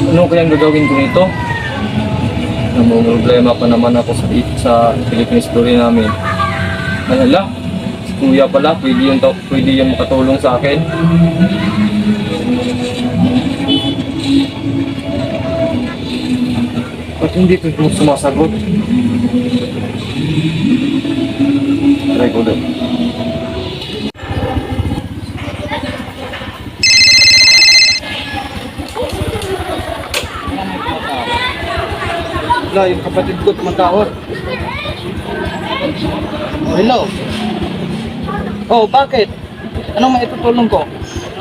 Ano kayang gagawin ko nito? Problema pa naman ako sa Philippine story namin. Alala, si Kuya pala, pwede yung makatulong sa akin. Ba't hindi ko sumasagot? Try ko din. Wala, yung kapatid ko tumatawag. Hello. Oh, bakit? Anong maitutulong ko?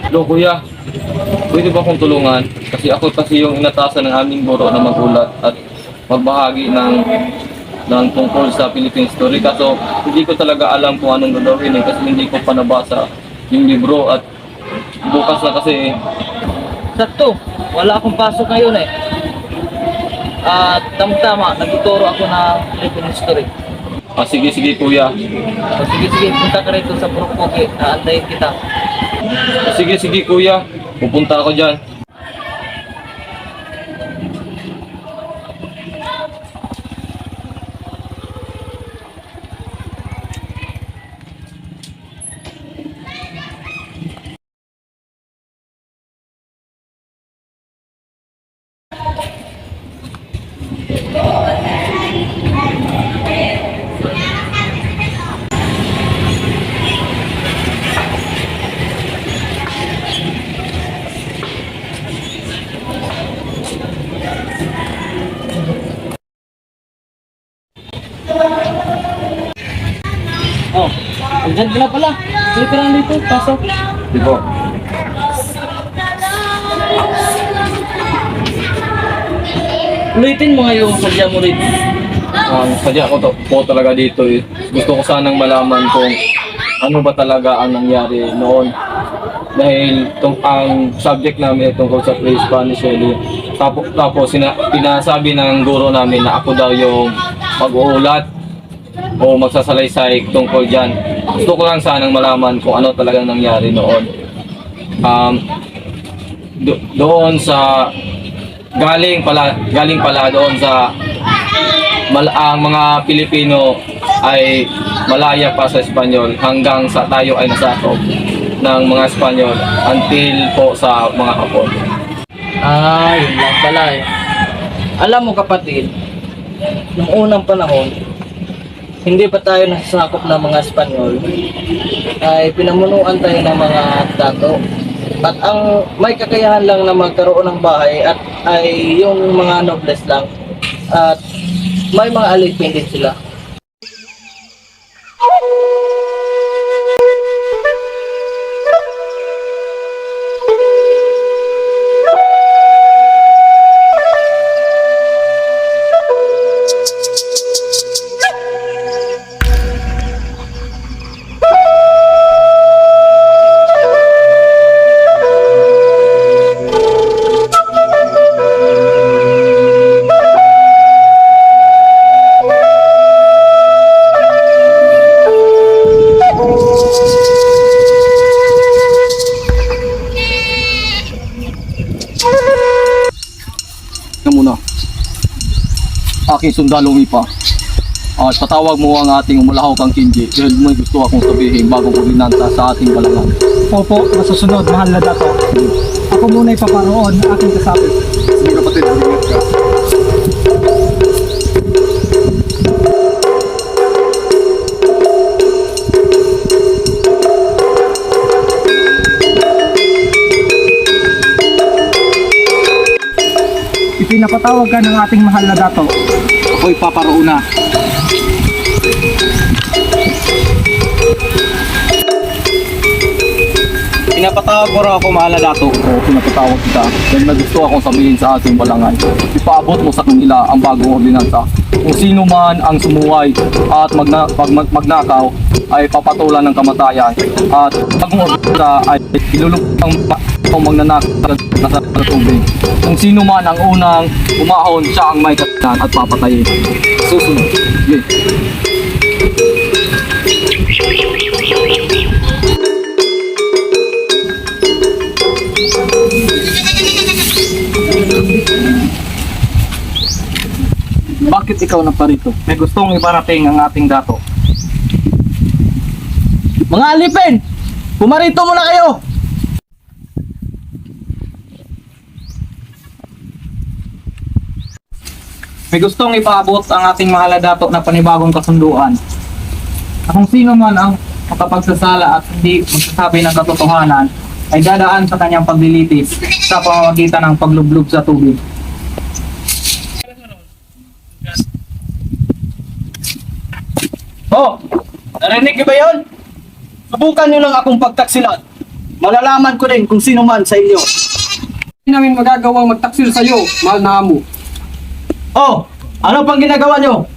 Hello Kuya, pwede ba akong tulungan? Kasi ako yung inatasan ng aming guro na magulat at magbahagi ng tungkol sa Philippine story. Kaso hindi ko talaga alam kung anong gagawin kasi hindi ko pa nabasa yung libro at bukas na kasi. Sakto, wala akong pasok ngayon eh. At tama, nagtuturo ako ng Philippine history. Sige Kuya. O, sige, punta ka rito sa Purok-Poke, aantayin kita. Sige Kuya, pupunta ako dyan. Oh, andyan ka na pala. Sige ka lang dito, pasok. Di po. Ulitin mo ngayon sadya mo rito. Ang sadya ko po talaga dito gusto ko sanang malaman kung ano ba talaga ang nangyari noon. Dahil ang subject namin ay tungkol sa pre-Spanish Shelley. Tapos pinasabi ng guro namin na ako daw yung mag-uulat o magsasalaysay tungkol dyan. Gusto ko lang sanang malaman kung ano talagang nangyari noon. Doon sa galing pala doon sa ang mga Pilipino ay malaya pa sa Espanyol hanggang sa tayo ay nasakop ng mga Espanyol until po sa mga Hapon. Yun lang pala eh. Alam mo kapatid, noong unang panahon, hindi pa tayo nasasakop ng mga Espanyol, ay pinamunuan tayo ng mga dato. At ang may kakayahan lang na magkaroon ng bahay at ay yung mga nobles lang. At may mga alipin din sila. Aking sundalong ipa. At patawag mo ang ating umulahaw kang Kinji dahil may gusto akong sabihin bago ko rinanta sa ating balagan. Opo, masusunod, mahal na dato. Ako muna ipaparoon ng aking kasabi. Sige kapatid, ingat ka. Ipinapatawag ka ng ating mahal na dato. Ako'y paparoon na. Pinapatawag mo raw ako, mahal na dato. O pinapatawag kita dahil may gusto akong sabihin sa ating balangay. Ipaabot mo sa kanila ang bagong ordinansa. Kung sino man ang sumuway at magnakaw ay papatulan ng kamatayan. At bagong ordinansa ay ilulubang ang magnanakaw sa tubig. Kung sino man ang unang umahon, siya ang may kasalanan at papatayin. Susunod. Okay. Bakit ikaw na parito? May gustong iparating ang ating dato. Mga alipin! Pumarito muna kayo! May gustong ipaabot ang ating mahal na dato na panibagong kasunduan. Na kung sino man ang makapagsasala at hindi magsasabi ng katotohanan ay dadaan sa kanyang paglilitis sa pamamagitan ng paglublob sa tubig. Oh, narinig niyo ba yun? Subukan niyo lang akong pagtaksilan. Malalaman ko din kung sino man sa inyo. Hindi namin magagawang magtaksil sa iyo, mahal na amo. Oh, ano pang ginagawa niyo?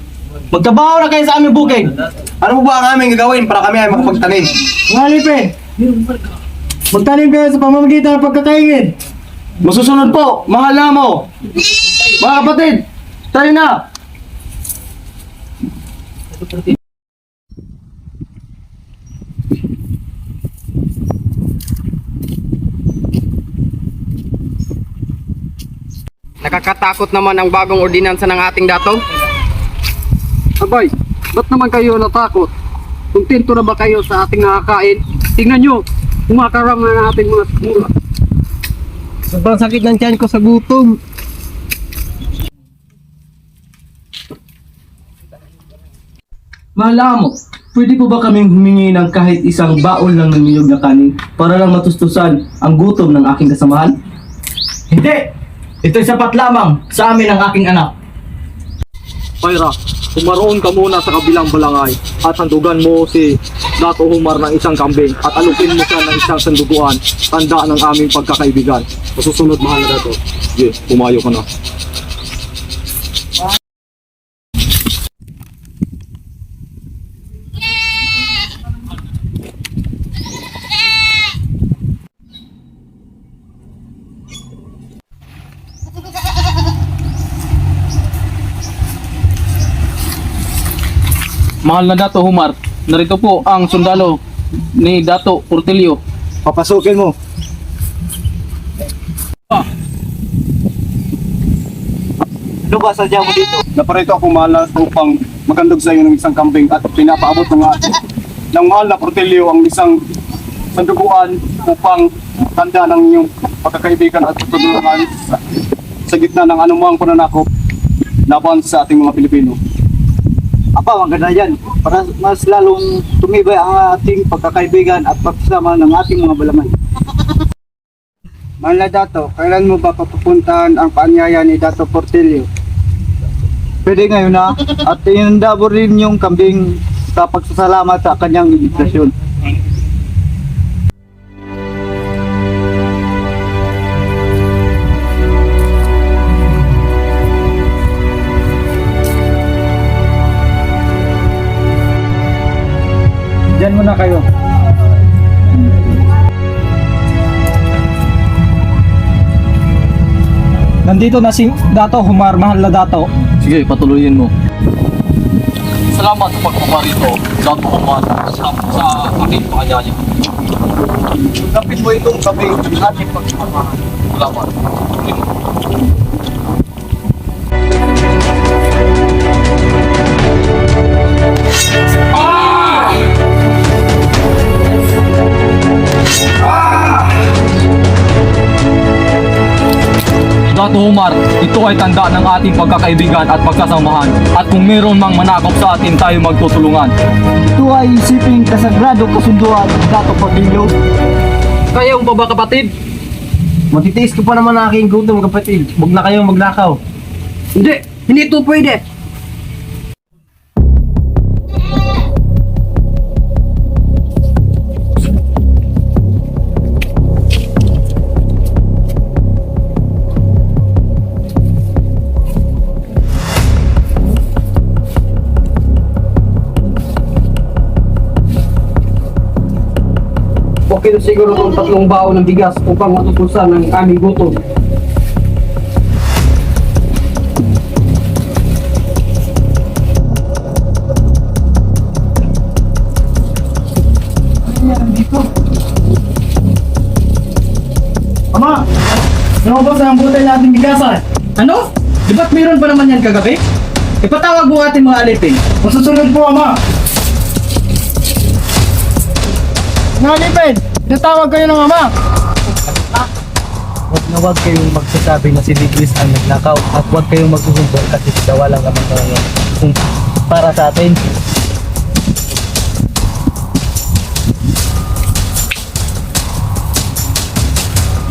Magtrabaho na kayo sa aming bukid. Ano mo ba ang aming gagawin para kami ay makapagtanim? Mga alipin, magtanim kayo sa pamamagitan ng pagkakaingin. Masusunod po, mahal na mo. Mga kapatid, tayo na. Nakakatakot naman ang bagong ordinansa ng ating dato. Abay, ba't naman kayo natakot? Kontento na ba kayo sa ating nakakain? Tingnan nyo, kumakarang na ng ating mga mula. Sobrang sakit ng tiyan ko sa gutom. Mahal mo, pwede po ba kaming humingi ng kahit isang baol lang ng niyog na kanin para lang matustusan ang gutom ng aking kasamahan? Hindi! Ito'y sapat lamang sa amin ng aking anak. Pyra, kumaroon ka muna sa kabilang balangay at sandugan mo si Dato Humar ng isang kambing at alukin mo siya ng isang sanduguan, tanda ng aming pagkakaibigan. Masusunod, mahal na Dato. Sige, pumayo ka na. Mahal na Dato Humar, narito po ang sundalo ni Dato Portilio. Papasukin mo. Ano ba sadya mo dito? Naparito ako mahal na upang magandog sa iyo ng isang kambing at pinapaabot ng mahal na Portilio ang isang sanduguan upang tanda ng iyong pagkakaibigan at pagtutulungan sa gitna ng anumang pananakop laban sa ating mga Pilipino. Apa, maganda yan. Para mas lalong tumibay ang ating pagkakaibigan at pagsama ng ating mga balaman. Mahal na Dato, kailan mo ba papupuntahan ang paanyaya ni Dato Portilio? Pwede ngayon na at inundabo rin yung kambing sa pagsasalamat sa kanyang imitasyon. Diyan muna kayo. Nandito na si Dato Humar, mahal na Dato. Sige, patuloyin mo. Salamat sa pagkuha rito, Dato Humar, sa aking pakanyaya. Kapit mo itong kambing ating pagsasamahan. Salamat. Dato Humar, ito ay tanda ng ating pagkakaibigan at pagkasamahan. At kung meron mang manakop sa atin, tayo magtutulungan. Ito ay isiping kasagrado kasunduan ng Dato Portilio. Kayo ba kapatid? Matitiis ko pa naman ang aking gutom, kapatid. Huwag na kayong magnakaw. Hindi ito pwede. Okay na siguro itong 3 bao ng bigas upang matutusan ng aming gutom. Ama! Naubos na ang butil natin bigasan. Ano? Di ba't meron pa naman yan kagabi? Ipatawag mo ating mga alipin. Masusunod po, Ama. Mga alipin, natawag kayo ng Ama. Huwag kayong magsasabi na si Ligris ang nagnakaw at huwag kayong magsusumbong kasi gawa lang naman kung para sa atin.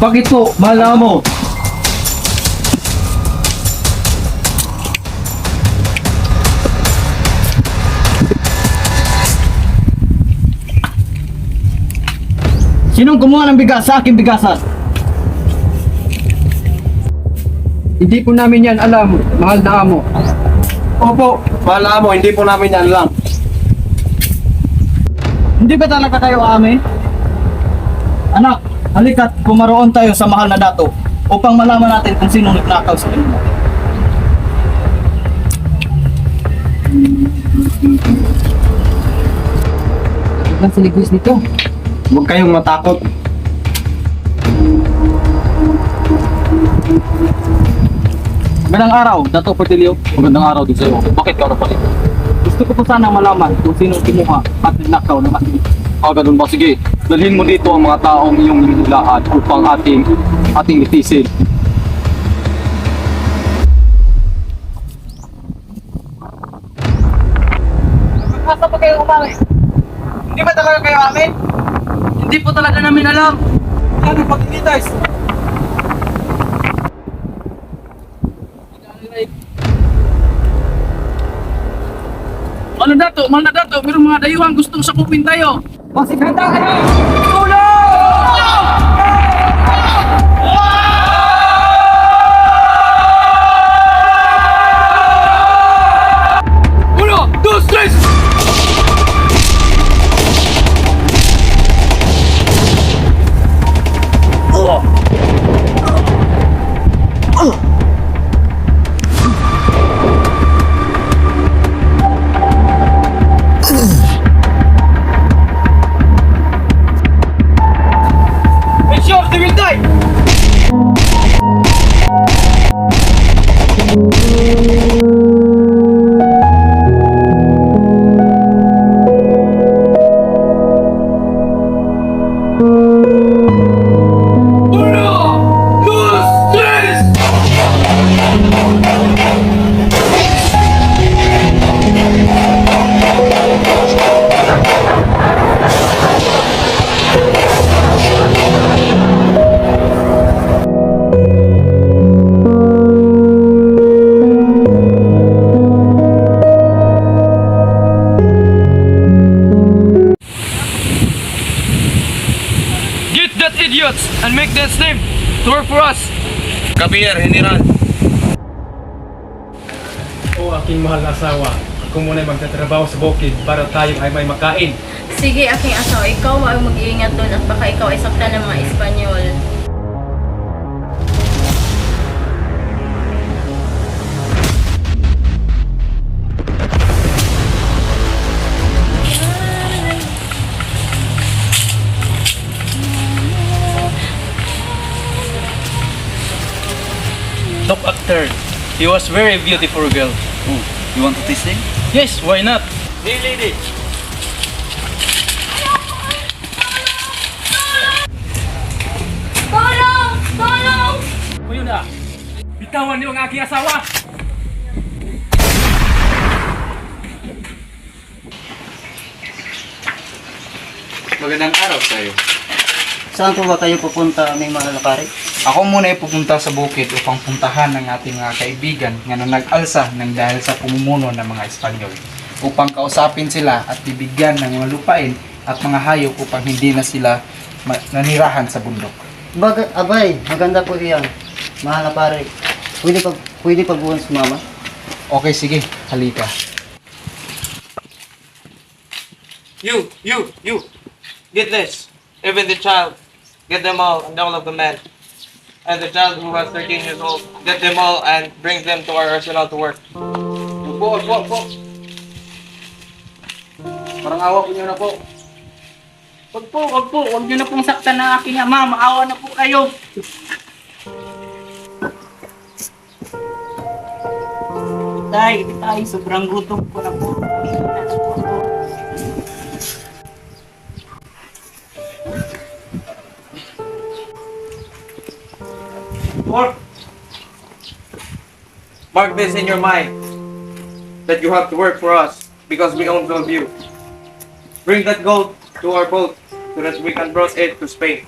Bakit po? Mahal mo. Sinong kumuha ng bigas sa aking bigasan? Hindi po namin yan alam, mahal na amo. Opo, mahal na amo, hindi po namin yan alam. Hindi ba talaga tayo amin? Anak, halika't pumaroon tayo sa mahal na dato upang malaman natin kung sino nagnakaw sa kanila. Lang si Ligris dito. Huwag kayong matakot. Magandang araw, Dato Portillo. Magandang araw din sa'yo. Bakit ka pa rin? Gusto ko po sana malaman kung sino kinuha at nagnakaw ng ating. Ganun ba? Sige, dalhin mo dito ang mga taong iyong nilahat upang ating itisin. Basta pa kayo umami. Hindi ba talaga kayo amin? Hindi po talaga namin alam. Ano pag hindi guys? Mahal na dato, pero mga dayuhan gustong sakupin tayo. Pasikreta kayo! Get that idiots and make them slim to work for us. Kapier, General. O aking mahal na asawa, ako muna magtatrabaho sa bukid para tayo ay may makain. Sige, aking asawa, ikaw ang mag-iingat doon at baka ikaw ay saktan ng mga Espanyol. Top actor. He was very beautiful girl. You want to taste it? Yes, why not? Hey lady. Tulong! Tulong! Kuyo na, bitawan niyo ang aking asawa! Magandang araw sa iyo. Saan po ba kayo pupunta, may mahal na pare? Ako muna ay pupunta sa bukid upang puntahan ng ating mga kaibigan nga nag-alsa ng dahil sa pumumuno ng mga Espanyol upang kausapin sila at bibigyan ng mga lupain at mga hayop upang hindi na sila nanirahan sa bundok. Abay, maganda po iyan. Mahal na pare. Pwede pagbuhan si mama? Okay, sige. Halika. You. Get this. even the child, get them all and all of the men. And the child who was 13 years old, get them all and bring them to our arsenal to work. Po. Parang awa ko niyo na po. Wag po. Huwag niyo na pong saktan ng aking ama. Maawa na po kayo. Tay, sobrang gutom ko na po. Work. Mark this in your mind, that you have to work for us because we own gold you. Bring that gold to our boat so that we can cross it to Spain.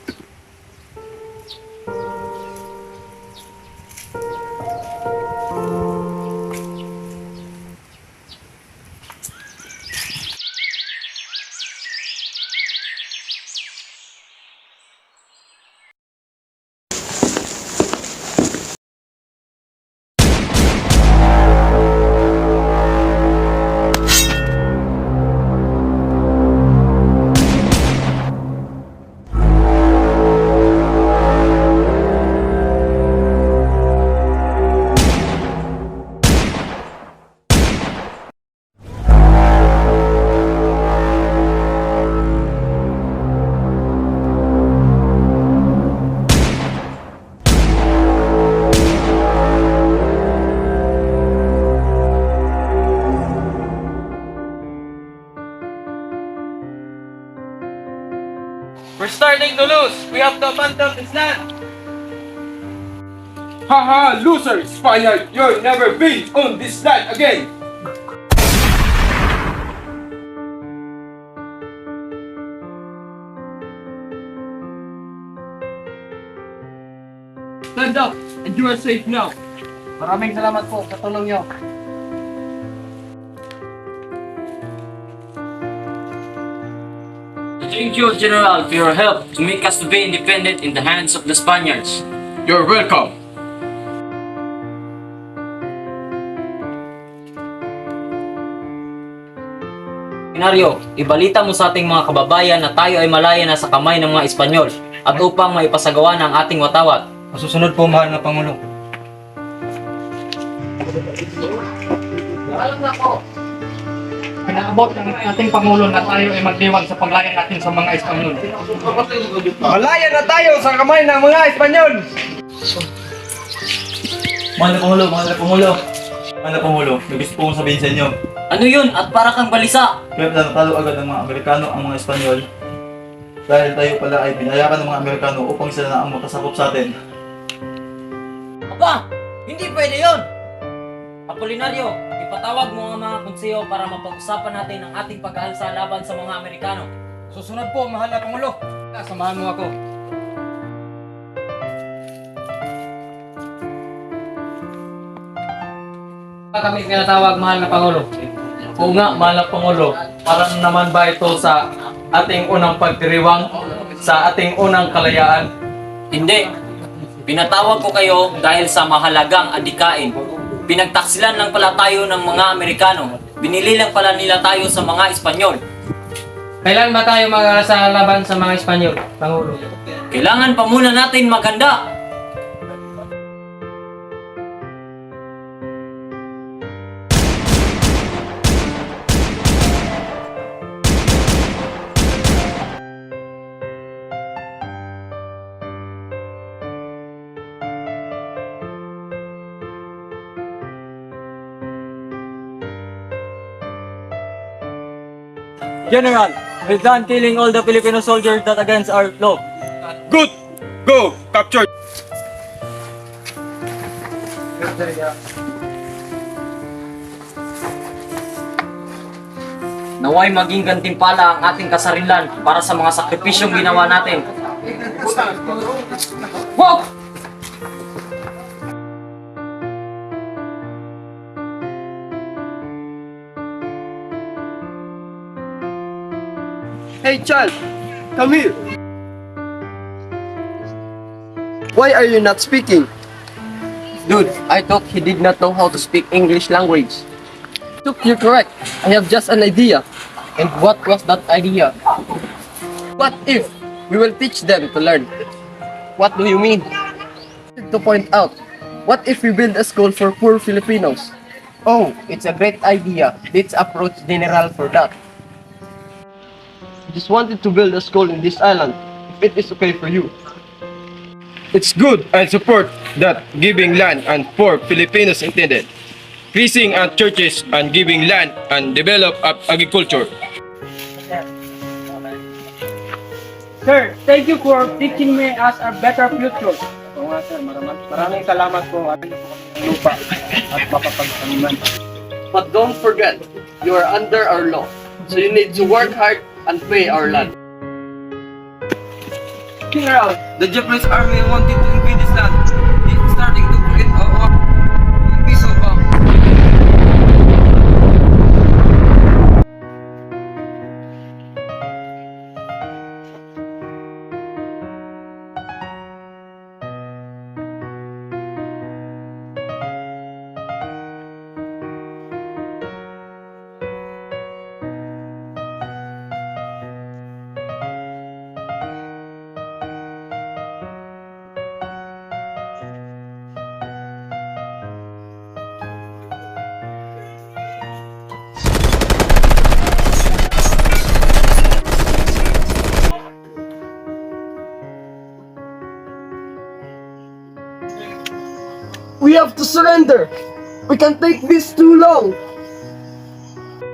We're starting to lose. We have to abandon this land. Haha, loser, Spaniard! You'll never be on this land again! Stand up, and you are safe now. Maraming salamat po sa tulong niyo. Thank you, General, for your help to make us to be independent in the hands of the Spaniards. You're welcome. Pinaryo, ibalita mo sa ating mga kababayan na tayo ay malaya na sa kamay ng mga Espanyol at upang maipasagawa ng ating watawat. Masusunod po, mahal na Pangulo. Pinaabot ng ating Pangulo na tayo ay magdiwang sa paglaya natin sa mga Espanyol. Malaya na tayo sa kamay ng mga Espanyol. Mahal na Pangulo, may gusto po kong sabihin sa inyo. Ano yun? At para kang balisa. Kaya natalo agad ng mga Amerikano ang mga Espanyol dahil tayo pala ay pinayakan ng mga Amerikano upang sila na ang makasakop sa atin. Aba, hindi pwede yun! Apolinaryo, ipatawag mo ang mga konseyo para mapag-usapan natin ang ating pag-aalsa laban sa mga Amerikano. Susunod po, mahal na Pangulo. Samahan mo ako. Kami tinatawag, mahal na Pangulo. Oo nga, mahal na Pangulo. Para naman ba ito sa ating unang pagdiriwang, sa ating unang kalayaan? Hindi. Pinatawag ko kayo dahil sa mahalagang adikain. Pinagtaksilan lang pala tayo ng mga Amerikano. Binili lang pala nila tayo sa mga Espanyol. Kailan ba tayo mag-aalsa laban sa mga Espanyol, Pangulo? Kailangan pa muna natin maghanda. General, we're done killing all the Filipino soldiers that against our law. Good! Go! Capture! Naway maging gantimpala ang ating kasarilan para sa mga sakripisyong ginawa natin. Wow! Hey child, come here. Why are you not speaking? Dude, I thought he did not know how to speak English language. Look, you're correct. I have just an idea. And what was that idea? What if We will teach them to learn. What do you mean? To point out, what if we build a school for poor Filipinos? Oh, it's a great idea. Let's approach General for that. Just wanted to build a school in this island, if it is okay for you. It's good and support that giving land and poor Filipinos intended. Increasing at churches and giving land and develop agriculture. Sir, thank you for teaching me us a better future. Oo nga sir, maraming salamat po at lupa at mapapagtaniman. But don't forget, you are under our law, so you need to work hard and pay our land. General, the Japanese army wanted to invade this land. It's starting to create a war. Piece of We have to surrender! We can't take this too long!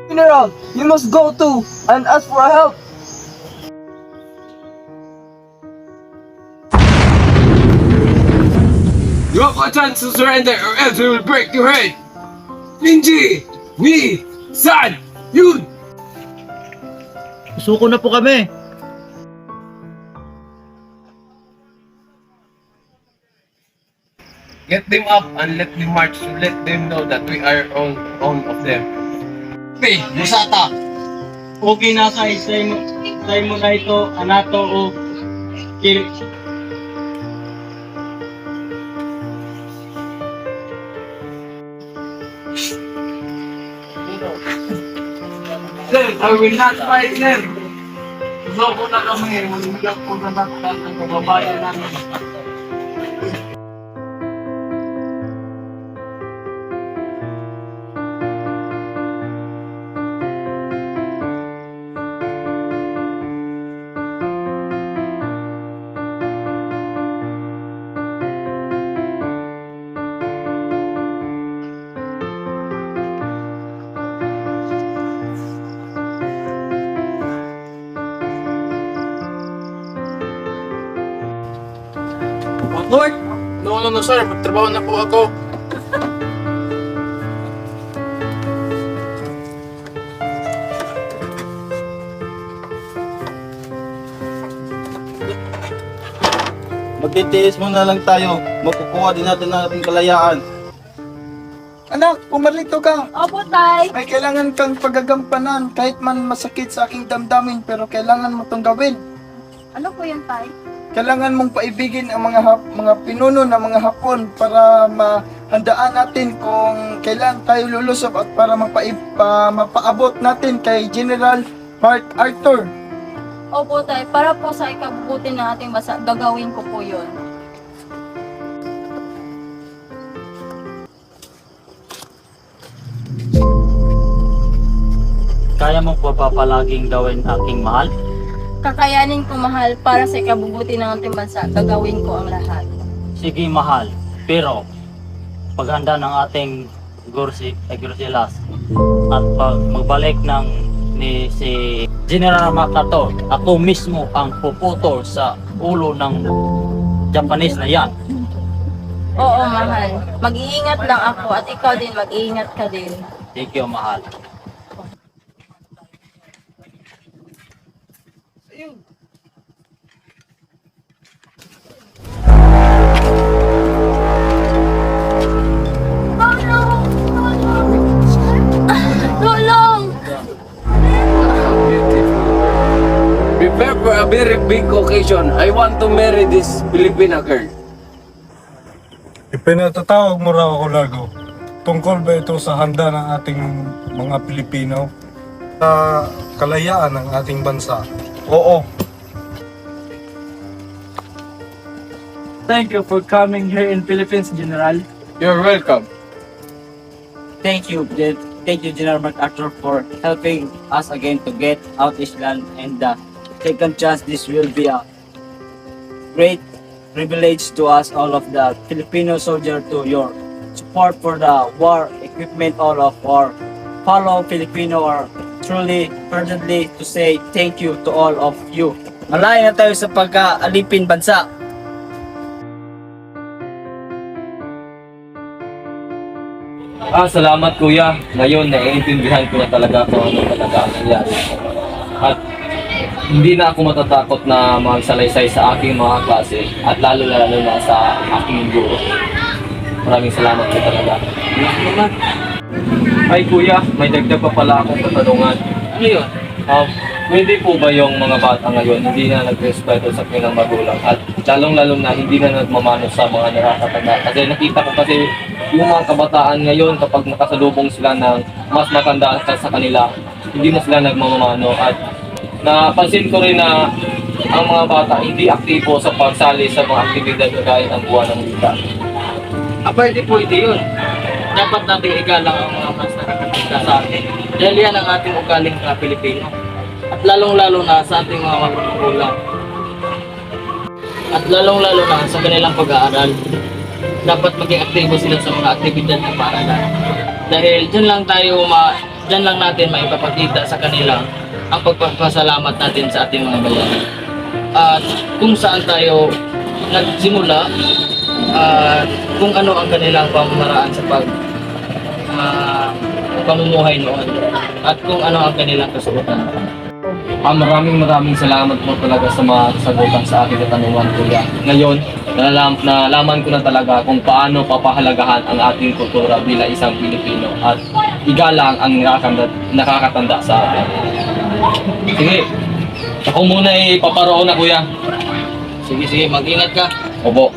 General, you must go too and ask for help. You have a chance to surrender or else we will break your head. Linji, ni, San, Yun. Suko na po kami. Get them up and let them march to let them know that we are on of them. Okay na say mo na ito, anato o kil. them. I will not fight them. Loko na kami. Malimigap ko na nakita ng kababayan namin. Lord! No sir, magtrabaho na po ako. Magtitiis muna lang tayo. Makukuha din natin ang ating kalayaan. Anak, pumarito ka. Opo, tay. May kailangan kang paggagampanan kahit man masakit sa aking damdamin pero kailangan mo itong gawin. Ano po yan, tay? Kailangan mong paibigin ang mga pinuno ng mga Hapon para mahandaan natin kung kailan tayo lulusob at para mapaabot natin kay General Arthur. Opo, tay. Para po sa ikabubuti ng ating bansa, gagawin ko po yun. Kaya mo pa palaging gawin aking mahal? Kakayanin ko, mahal, para sa ikabubuti ng ating bansa, gagawin ko ang lahat. Sige mahal, pero paghanda ng ating Gorsilas at pag magbalik ni si General MacArthur, ako mismo ang puputol sa ulo ng Japanese na yan. Oo, mahal. Mag-iingat lang ako at ikaw din, mag-iingat ka din. Thank you, mahal. Tulong! Prepare for a very big occasion. I want to marry this Filipina girl. Ipinatatawag mo raw ako, Largo. Tungkol ba ito sa handa ng ating mga Pilipino sa kalayaan ng ating bansa? Oo. Thank you for coming here in Philippines, General. You're welcome. Thank you, General MacArthur, for helping us again to get out this land and the second chance. This will be a great privilege to us, all of the Filipino soldiers, to your support for the war equipment, all of our fellow Filipino are truly, fervently to say thank you to all of you. Malaya na tayo sa pagka-alipin bansa. Salamat kuya. Ngayon, naiintindihan ko na talaga kung ano talaga ang nangyari. At hindi na ako matatakot na magsalaysay sa aking mga klase at lalo-lalo na sa aking guro. Maraming salamat po talaga. Ay kuya, may dagdag pa pala akong katanungan. Ano yun? Hindi po ba yung mga bata ngayon hindi na nagrespeto sa kanilang magulang at lalong-lalo na hindi na nagmamano sa mga nakakatanda? Kasi nakita ko kasi yung mga kabataan ngayon kapag nakasalubong sila ng mas matanda sa kanila, hindi na sila nagmamano at napansin ko rin na ang mga bata hindi aktibo sa pagsali sa mga aktibidad kagaya ng buwan ng wika. Pwede po ito yun. Dapat natin igalang ang mga mas nakakatanda sa atin. Dahil yan ang ating ugaling na Pilipino. At lalong-lalo na sa ating mga magulang. At lalong-lalo na sa kanilang pag-aaral. Dapat maging aktibo sila sa mga aktibidad ng paaralan. Dahil dyan lang natin maipapakita sa kanila ang pagpapasalamat natin sa ating mga bayan. At kung saan tayo nagsimula, kung ano ang kanilang pamamaraan sa pamumuhay noon at kung ano ang kanilang kasuotan. Maraming salamat po talaga sa mga sagutan sa aking katanungan kuya. Ngayon, nalaman ko na talaga kung paano papahalagahan ang ating kultura bilang isang Pilipino at igalang ang nakakatanda sa atin. Sige, ako muna ipaparoon na kuya. Sige, mag-ingat ka. Opo.